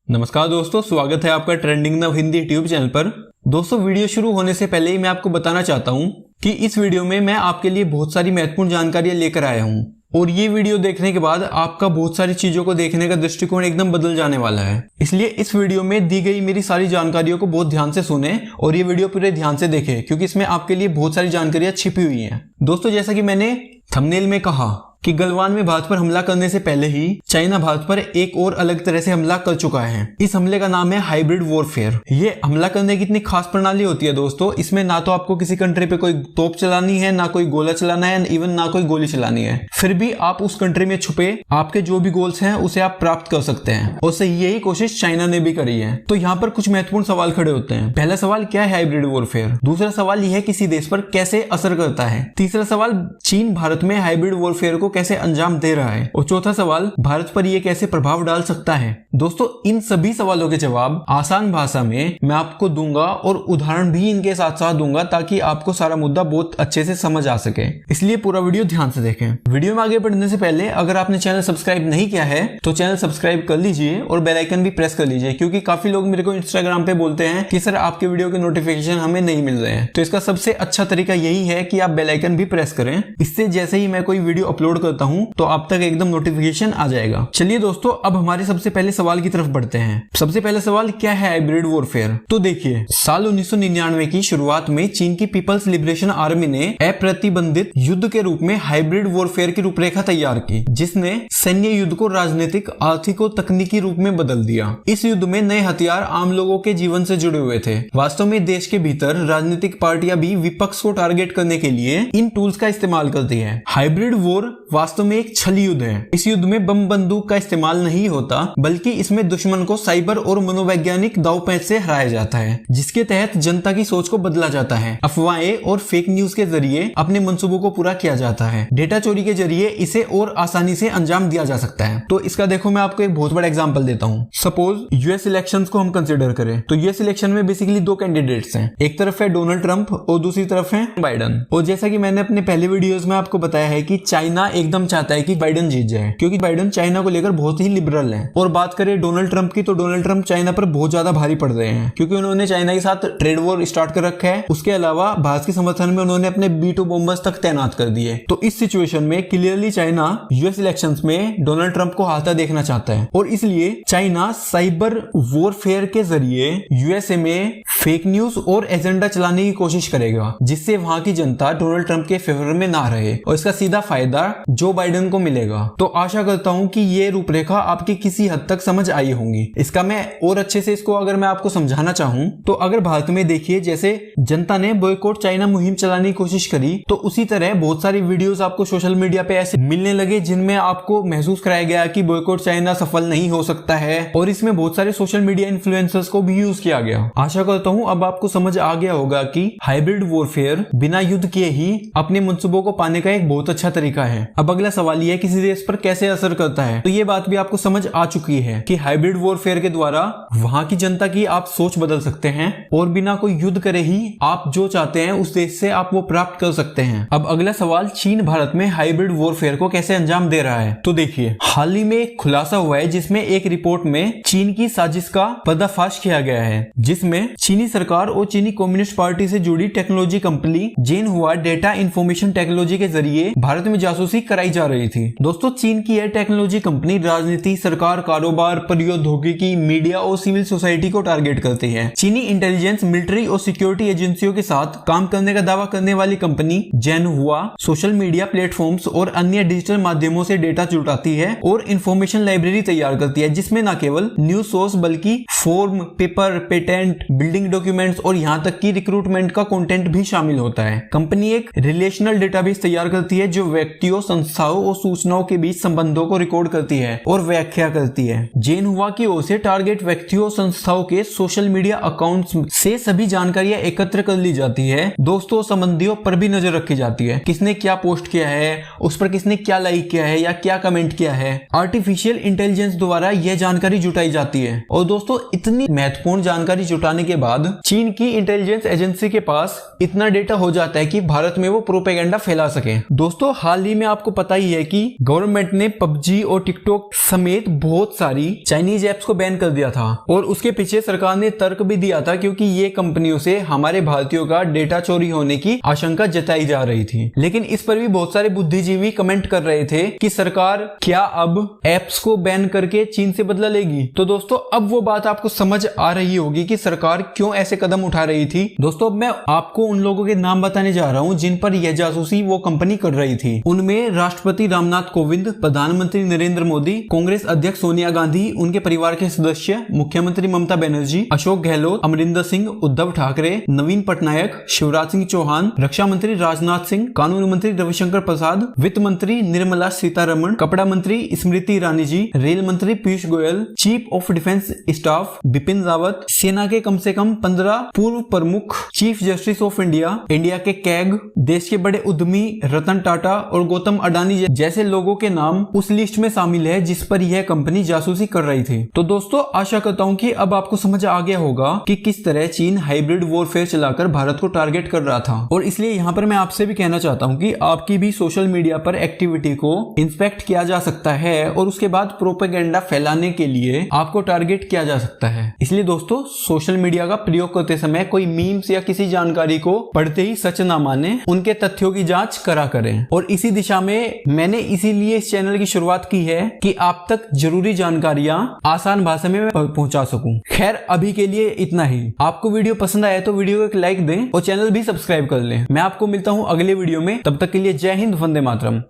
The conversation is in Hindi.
नमस्कार दोस्तों, स्वागत है आपका ट्रेंडिंग नव हिंदी ट्यूब चैनल पर। दोस्तों, वीडियो शुरू होने से पहले ही मैं आपको बताना चाहता हूं कि इस वीडियो में मैं आपके लिए बहुत सारी महत्वपूर्ण जानकारियां लेकर आया हूं और ये वीडियो देखने के बाद आपका बहुत सारी चीजों को देखने का दृष्टिकोण एकदम बदल जाने वाला है। इसलिए इस वीडियो में दी गई मेरी सारी जानकारियों को बहुत ध्यान से सुने और ये वीडियो पूरे ध्यान से देखें, क्योंकि इसमें आपके लिए बहुत सारी जानकारियां छिपी हुई हैं। दोस्तों, जैसा कि मैंने थंबनेल में कहा कि गलवान में भारत पर हमला करने से पहले ही चाइना भारत पर एक और अलग तरह से हमला कर चुका है। इस हमले का नाम है हाइब्रिड वॉरफेयर। ये हमला करने की इतनी खास प्रणाली होती है दोस्तों, इसमें ना तो आपको किसी कंट्री पे कोई तोप चलानी है, ना कोई गोला चलाना है, इवन ना कोई गोली चलानी है। फिर भी आप उस कंट्री में छुपे आपके जो भी गोल्स हैं उसे आप प्राप्त कर सकते हैं और सही यही कोशिश चाइना ने भी करी है। तो यहाँ पर कुछ महत्वपूर्ण सवाल खड़े होते हैं। पहला सवाल, क्या है हाइब्रिड वॉरफेयर? दूसरा सवाल, यह किसी देश पर कैसे असर करता है? तीसरा सवाल, चीन भारत में हाइब्रिड वॉरफेयर को कैसे अंजाम दे रहा है? और चौथा सवाल, भारत पर यह कैसे प्रभाव डाल सकता है? दोस्तों, इन सभी सवालों के जवाब आसान भाषा में मैं आपको दूंगा और उदाहरण भी इनके साथ साथ दूंगा, ताकि आपको सारा मुद्दा बहुत अच्छे से समझ आ सके। इसलिए पूरा वीडियो ध्यान से देखें। वीडियो में आगे बढ़ने से पहले अगर आपने चैनल सब्सक्राइब नहीं किया है तो चैनल सब्सक्राइब कर लीजिए और बेल आइकन भी प्रेस कर लीजिए, क्योंकि काफी लोग मेरे को इंस्टाग्राम पे बोलते हैं कि सर आपके वीडियो के नोटिफिकेशन हमें नहीं मिल रहे हैं। तो इसका सबसे अच्छा तरीका यही है कि आप बेल आइकन भी प्रेस करें। इससे जैसे ही मैं कोई वीडियो अपलोड करता हूं तो आप तक एकदम नोटिफिकेशन आ जाएगा। चलिए दोस्तों, अब हमारे सबसे पहले सवाल की तरफ बढ़ते हैं। सबसे पहला सवाल, क्या है हाइब्रिड वॉरफेयर? तो देखिए, साल 1999 की शुरुआत में चीन की पीपल्स लिबरेशन आर्मी ने अप्रतिबंधित युद्ध के रूप में हाइब्रिड वॉरफेयर की रूपरेखा तैयार की, जिसने सैन्य युद्ध को राजनीतिक, आर्थिक और तकनीकी रूप में बदल दिया। इस युद्ध में नए हथियार आम लोगों के जीवन से जुड़े हुए थे। वास्तव में देश के भीतर राजनीतिक पार्टियां भी विपक्ष को टारगेट करने के लिए इन टूल्स का इस्तेमाल करती है। हाइब्रिड वॉर वास्तव में एक छल युद्ध है। इस युद्ध में बम बंदूक का इस्तेमाल नहीं होता, बल्कि इसमें दुश्मन को साइबर और मनोवैज्ञानिक दांवपेच से हराया जाता है, जिसके तहत जनता की सोच को बदला जाता है। अफवाहें और फेक न्यूज के जरिए अपने मंसूबों को पूरा किया जाता है। डेटा चोरी के जरिए इसे और आसानी से अंजाम दिया जा सकता है। तो इसका देखो, मैं आपको एक बहुत बड़ा एग्जांपल देता हूँ। सपोज यूएस इलेक्शंस को हम कंसिडर करें तो यूएस इलेक्शन में बेसिकली दो कैंडिडेट्स हैं। एक तरफ है डोनाल्ड ट्रंप और दूसरी तरफ है बाइडन। और जैसा कि मैंने अपने पहले वीडियोस में आपको बताया है कि चाइना एकदम चाहता है कि बाइडन जीत जाए, क्योंकि बाइडन चाइना को लेकर बहुत ही लिबरल है। और बात करें डोनाल्ड ट्रंप की, तो डोनाल्ड ट्रंप चाइना पर बहुत ज्यादा भारी पड़ रहे हैं, क्योंकि उन्होंने चाइना के साथ ट्रेड वॉर स्टार्ट कर रखा है। उसके अलावा भारत के समर्थन में उन्होंने अपने B2 बॉम्बर्स तक तैनात कर दिए। तो इस सिचुएशन में क्लियरली चाइना यूएस इलेक्शंस में डोनाल्ड ट्रंप को हारता देखना चाहता है, और इसलिए चाइना साइबर वॉरफेयर के जरिए यूएसए में फेक न्यूज और एजेंडा चलाने की कोशिश करेगा, जिससे वहां की जनता डोनाल्ड ट्रंप के फेवर में ना रहे और इसका सीधा फायदा जो बाइडन को मिलेगा। तो आशा करता हूं कि ये रूपरेखा आपकी किसी हद तक समझ आई होंगी। इसका मैं और अच्छे से इसको अगर मैं आपको समझाना चाहूं तो अगर भारत में देखिए, जैसे जनता ने बॉयकॉट चाइना मुहिम चलाने की कोशिश करी, तो उसी तरह बहुत सारी वीडियोस आपको सोशल मीडिया पे ऐसे मिलने लगे जिनमें आपको महसूस कराया गया कि बॉयकॉट चाइना सफल नहीं हो सकता है, और इसमें बहुत सारे सोशल मीडिया इन्फ्लुएंसर्स को भी यूज किया गया। आशा करता हूं अब आपको समझ आ गया होगा कि हाइब्रिड वॉरफेयर बिना युद्ध किए ही अपने मंसूबों को पाने का एक बहुत अच्छा तरीका है। अब अगला सवाल यह है, किसी देश पर कैसे असर करता है? तो ये बात भी आपको समझ आ चुकी है कि हाइब्रिड वॉरफेयर के द्वारा वहां की जनता की आप सोच बदल सकते हैं और बिना कोई युद्ध करे ही आप जो चाहते हैं उस देश से आप वो प्राप्त कर सकते हैं। अब अगला सवाल, चीन भारत में हाइब्रिड वॉरफेयर को कैसे अंजाम दे रहा है? तो देखिए, हाल ही में एक खुलासा हुआ है जिसमें एक रिपोर्ट में चीन की साजिश का पर्दाफाश किया गया है, जिसमें चीनी सरकार और चीनी कम्युनिस्ट पार्टी से जुड़ी technology company जेनहुआ data information technology के जरिए भारत में जासूसी कराई जा रही थी। दोस्तों, चीन की यह टेक्नोलॉजी कंपनी राजनीति, सरकार, कारोबार, प्रौद्योगिकी, मीडिया और सिविल सोसाइटी को टारगेट करती है। चीनी इंटेलिजेंस, मिलिट्री और सिक्योरिटी एजेंसियों के साथ काम करने का दावा करने वाली कंपनी जेनहुआ सोशल मीडिया प्लेटफॉर्म्स और अन्य डिजिटल माध्यमों से डेटा जुटाती है और इंफॉर्मेशन लाइब्रेरी तैयार करती है, जिसमें न केवल न्यूज सोर्स बल्कि form, paper, patent, building documents और यहाँ तक कि रिक्रूटमेंट का कंटेंट भी शामिल होता है। कंपनी एक रिलेशनल डेटाबेस तैयार करती है जो व्यक्तियों, संस्थाओं और सूचनाओं के बीच संबंधों को रिकॉर्ड करती है और व्याख्या करती है। जेनहुआ की ओर से टारगेट व्यक्तियों, संस्थाओं के सोशल मीडिया अकाउंट्स से सभी जानकारियां एकत्र कर ली जाती है। दोस्तों, संबंधियों पर भी नजर रखी जाती है, किसने क्या पोस्ट किया है, उस पर किसने क्या लाइक किया है या क्या कमेंट किया है। आर्टिफिशियल इंटेलिजेंस द्वारा यह जानकारी जुटाई जाती है। और दोस्तों, इतनी महत्वपूर्ण जानकारी जुटाने के बाद चीन की इंटेलिजेंस एजेंसी के पास इतना डेटा हो जाता है कि भारत में वो प्रोपेगेंडा फैला सके। दोस्तों, हाल ही में आपको आपको पता ही है कि गवर्नमेंट ने पबजी और टिकटॉक समेत बहुत सारी चाइनीज एप्स को बैन कर दिया था और उसके पीछे सरकार ने तर्क भी दिया था क्योंकि ये कंपनियों से हमारे भारतीयों का डेटा चोरी होने की आशंका जताई जा रही थी। लेकिन इस पर भी बहुत सारे बुद्धिजीवी कमेंट कर रहे थे कि सरकार क्या अब एप्स को बैन करके चीन से बदला लेगी। तो दोस्तों अब वो बात आपको समझ आ रही होगी कि सरकार क्यों ऐसे कदम उठा रही थी। दोस्तों अब मैं आपको उन लोगों के नाम बताने जा रहा हूं जिन पर यह जासूसी वो कंपनी कर रही थी। उनमें राष्ट्रपति रामनाथ कोविंद, प्रधानमंत्री नरेंद्र मोदी, कांग्रेस अध्यक्ष सोनिया गांधी, उनके परिवार के सदस्य, मुख्यमंत्री ममता बनर्जी, अशोक गहलोत, अमरिंदर सिंह, उद्धव ठाकरे, नवीन पटनायक, शिवराज सिंह चौहान, रक्षा मंत्री राजनाथ सिंह, कानून मंत्री रविशंकर प्रसाद, वित्त मंत्री निर्मला सीतारमण, कपड़ा मंत्री स्मृति ईरानी जी, रेल मंत्री Piyush Goyal, chief of defence staff Bipin Rawat, सेना के कम से कम 15 पूर्व प्रमुख, chief justice of India, India के कैग, देश के बड़े उद्यमी रतन टाटा और गौतम अडानी जैसे लोगों के नाम उस लिस्ट में शामिल है जिस पर यह कंपनी जासूसी कर रही थी। तो दोस्तों आशा करता हूं कि अब आपको समझ आ गया होगा कि किस तरह चीन हाइब्रिड वॉरफेयर चलाकर भारत को टारगेट कर रहा था। और इसलिए यहाँ पर मैं आपसे भी कहना चाहता हूँ कि आपकी भी सोशल मीडिया पर एक्टिविटी को इंस्पेक्ट किया जा सकता है और उसके बाद प्रोपेगेंडा फैलाने के लिए आपको टारगेट किया जा सकता है। इसलिए दोस्तों सोशल मीडिया का प्रयोग करते समय कोई मीम्स या किसी जानकारी को पढ़ते ही सच ना माने, उनके तथ्यों की जांच करा करें। और इसी दिशा में मैंने इसीलिए इस चैनल की शुरुआत की है कि आप तक जरूरी जानकारियां आसान भाषा में पहुंचा सकूं। खैर अभी के लिए इतना ही। आपको वीडियो पसंद आया तो वीडियो को एक लाइक दें और चैनल भी सब्सक्राइब कर लें। मैं आपको मिलता हूं अगले वीडियो में, तब तक के लिए जय हिंद, वंदे मातरम।